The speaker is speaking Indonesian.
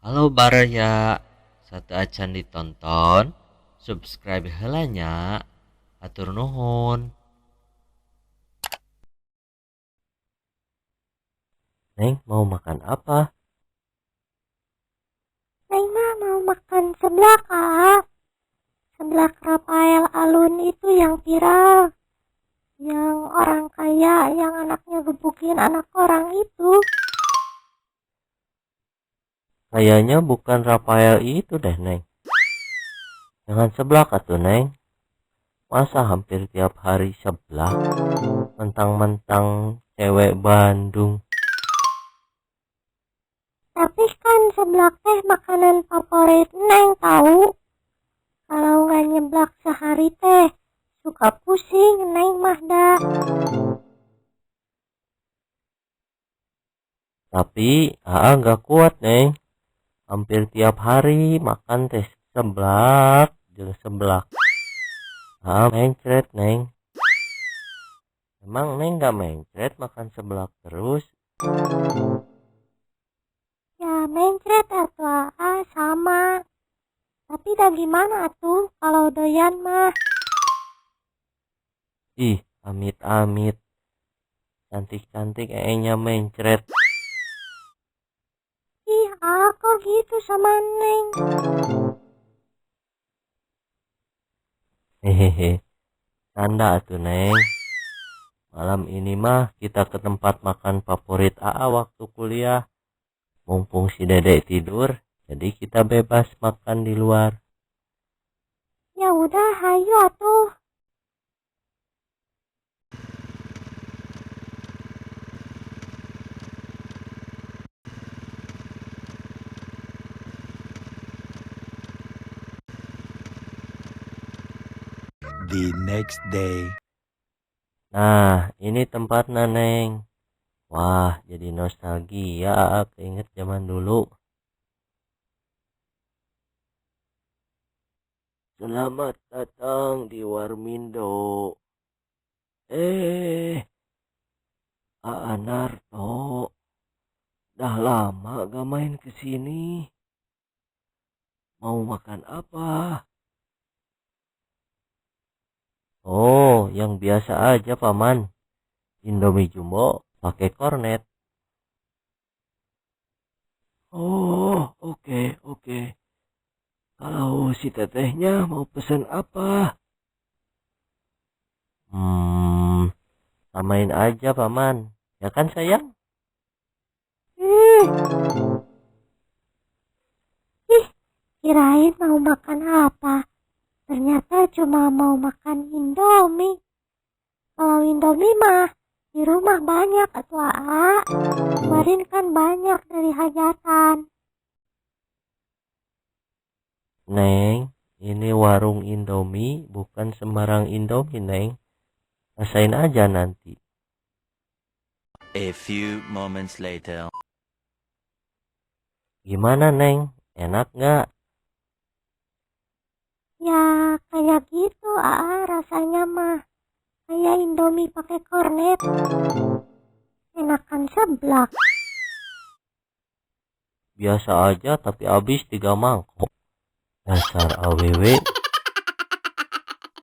Halo Baraya, satu acan ditonton, subscribe helanya, atur nuhun. Neng mau makan apa? Neng mah mau makan seblak, ah. Seblak Rafael Alun itu yang viral. Yang orang kaya, yang anaknya gebukin anak orang itu. Kayaknya bukan Rafael itu deh, Neng. Jangan seblak atuh, Neng. Masa hampir tiap hari seblak? Mentang-mentang cewek Bandung. Tapi kan seblak teh makanan favorit Neng tahu. Kalau nggak nyeblak sehari teh, suka pusing Neng mah dah. Tapi Aa nggak kuat, Neng. Hampir tiap hari makan teh seblak, jeung seblak. Aa mencret, Neng. Emang Neng nggak mencret makan seblak terus? Ya mencret atau sama. Tapi dah gimana tuh kalau doyan mah. Ih, amit-amit. Cantik-cantik kayaknya mencret. Ih, kok gitu sama Neng? Hehehe. Tanda tuh, Neng. Malam ini mah kita ke tempat makan favorit AA waktu kuliah. Mumpung si Dedek tidur, jadi kita bebas makan di luar. Ya udah, hayu atuh. The next day. Nah, ini tempatnya, Neng. Wah, jadi nostalgia AA keinget zaman dulu. Selamat datang di Warmindo. AA Narto. Dah lama gak main ke sini. Mau makan apa? Oh, yang biasa aja, Paman. Indomie Jumbo pakai kornet. Oh, oke, oke. Kalau si tetehnya mau pesen apa? Samain aja, Paman. Ya kan, sayang? Ih, ih, kirain mau makan apa. Ternyata cuma mau makan Indomie. Kalau Indomie mah di rumah banyak atau kemarin kan banyak dari hajatan. Neng, ini warung Indomie, bukan sembarang Indomie, Neng. Rasain aja nanti. A few moments later. Gimana, Neng? Enak nggak? Ya kayak gitu rasanya mah. Kayak Indomie pakai kornet. Enakan seblak. Biasa aja, tapi habis 3 mangkok. Dasar AWW.